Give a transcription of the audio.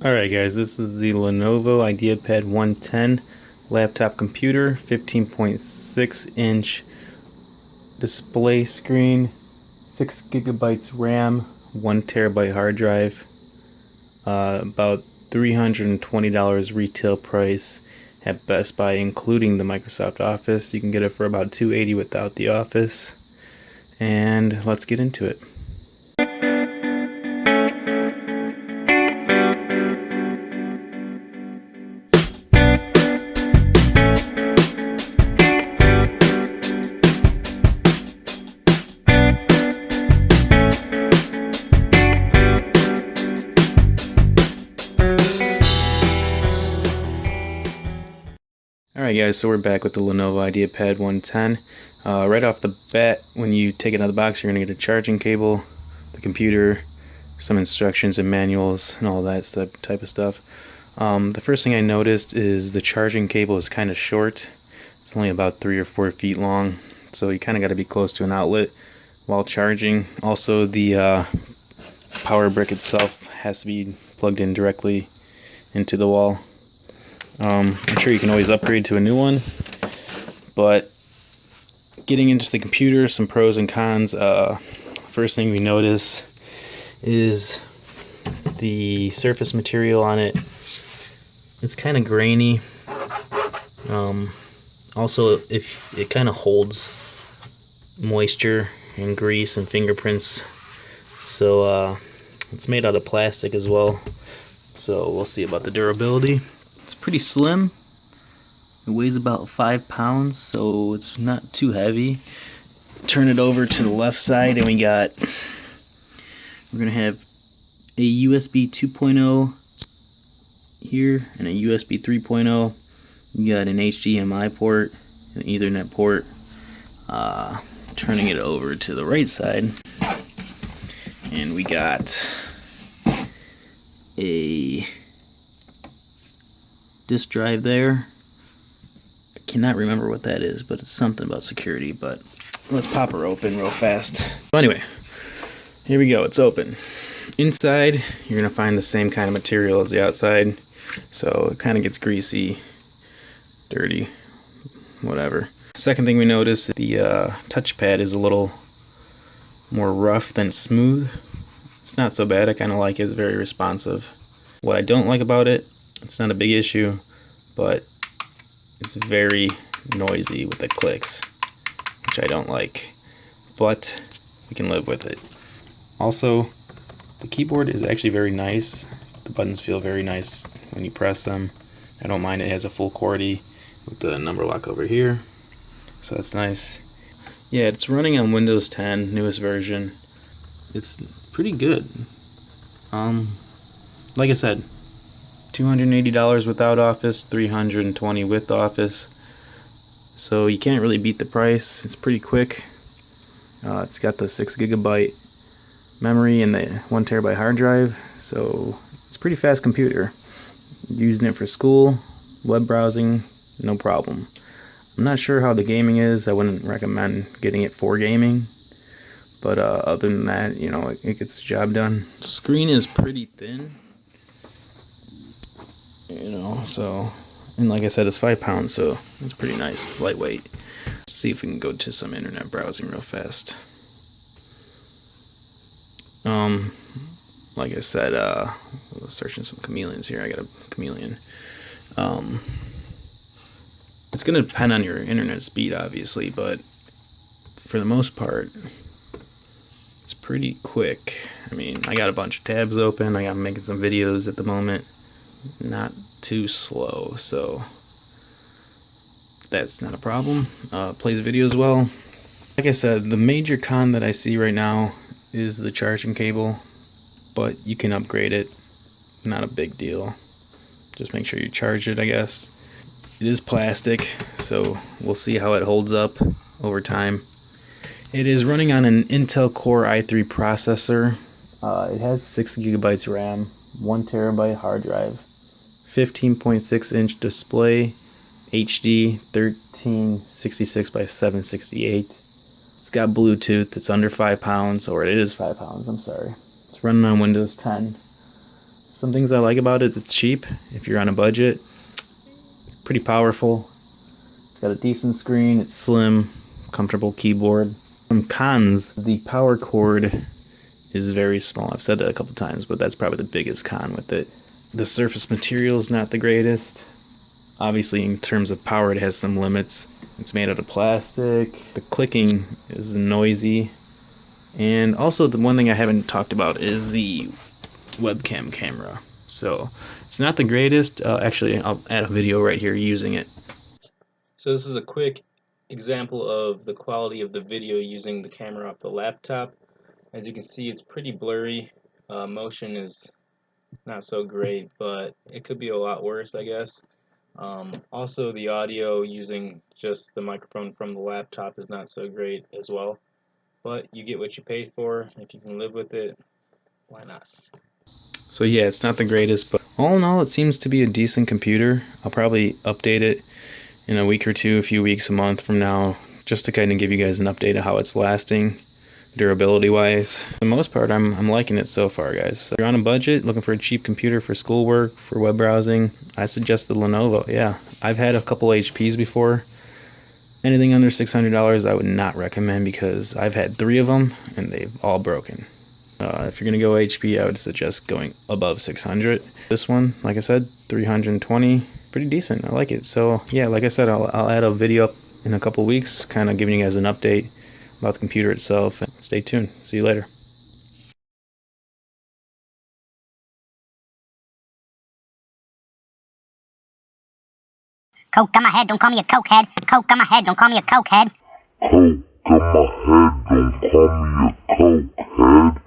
Alright guys, this is the Lenovo IdeaPad 110 laptop computer, 15.6 inch display screen, 6 gigabytes RAM, 1 terabyte hard drive, about $320 retail price at Best Buy including the Microsoft Office. You can get it for about $280 without the Office, and let's get into it. Alright guys, so we're back with the Lenovo IdeaPad 110. Right off the bat, when you take it out of the box, you're going to get a charging cable, the computer, some instructions and manuals, and all that type of stuff. The first thing I noticed is the charging cable is kind of short. It's only about 3 or 4 feet long, so you kind of got to be close to an outlet while charging. Also, the power brick itself has to be plugged in directly into the wall. I'm sure you can always upgrade to a new one, but getting into the computer, some pros and cons. First thing we notice is the surface material on it. It's kind of grainy. Also, if it kind of holds moisture and grease and fingerprints, so it's made out of plastic as well, so we'll see about the durability. It's pretty slim. It weighs about 5 pounds, so it's not too heavy. Turn it over to the left side, and we're gonna have a USB 2.0 here and a USB 3.0. You got an HDMI port, an Ethernet port. Turning it over to the right side, and we got a disk drive there. I cannot remember what that is, but it's something about security. But let's pop her open real fast. So anyway, here we go. It's open. Inside, you're gonna find the same kind of material as the outside, so it kind of gets greasy, dirty, whatever. Second thing we notice, the touchpad is a little more rough than smooth. It's not so bad. I kind of like it. It's very responsive. What I don't like about it, it's not a big issue, but it's very noisy with the clicks, which I don't like, but we can live with it. Also, the keyboard is actually very nice. The buttons feel very nice when you press them. I don't mind. It has a full QWERTY with the number lock over here, so that's nice. Yeah, it's running on Windows 10, newest version. It's pretty good. Like I said, $280 without Office, $320 with Office, so you can't really beat the price. It's pretty quick. It's got the 6 gigabyte memory and the 1 terabyte hard drive, so it's a pretty fast computer. Using it for school, web browsing, no problem. I'm not sure how the gaming is. I wouldn't recommend getting it for gaming, but other than that, you know, it gets the job done. Screen is pretty thin, you know, so, and like I said, it's 5 pounds, so it's pretty nice, lightweight. Let's see if we can go to some internet browsing real fast. Like I said, searching some chameleons here. I got a chameleon. It's gonna depend on your internet speed, obviously, but for the most part, it's pretty quick. I mean, I got a bunch of tabs open. I'm making some videos at the moment. Not too slow, so that's not a problem. Plays videos well. Like I said, the major con that I see right now is the charging cable, but you can upgrade it. Not a big deal. Just make sure you charge it, I guess. It is plastic, so we'll see how it holds up over time. It is running on an Intel Core i3 processor. It has 6 gigabytes RAM, 1 terabyte hard drive, 15.6 inch display, HD 1366 by 768. It's got Bluetooth. It's under 5 pounds, or it is 5 pounds, I'm sorry. It's running on Windows 10. Some things I like about it, it's cheap if you're on a budget. It's pretty powerful. It's got a decent screen, it's slim, comfortable keyboard. Some cons, the power cord is very small. I've said that a couple times, but that's probably the biggest con with it. The surface material is not the greatest. Obviously, in terms of power, it has some limits. It's made out of plastic. The clicking is noisy. And also, the one thing I haven't talked about is the webcam camera. So, it's not the greatest. Actually, I'll add a video right here using it. So this is a quick example of the quality of the video using the camera off the laptop. As you can see, it's pretty blurry. Motion is not so great, but it could be a lot worse, I guess. Also, the audio using just the microphone from the laptop is not so great as well. But you get what you pay for. If you can live with it, why not? So yeah, it's not the greatest, but all in all, it seems to be a decent computer. I'll probably update it in a week or two, a few weeks, a month from now, just to kind of give you guys an update of how it's lasting, durability wise. For the most part, I'm liking it so far, guys. So if you're on a budget, looking for a cheap computer for schoolwork, for web browsing, I suggest the Lenovo. Yeah, I've had a couple HPs before. Anything under $600 I would not recommend because I've had 3 of them and they've all broken. If you're gonna go HP, I would suggest going above 600. This one, like I said, 320, pretty decent. I like it. So yeah, like I said, I'll add a video up in a couple weeks, kind of giving you guys an update about the computer itself. And stay tuned. See you later. Coke got my head, don't call me a cokehead. Coke got my head, don't call me a cokehead. Coke got my head, don't call me a cokehead.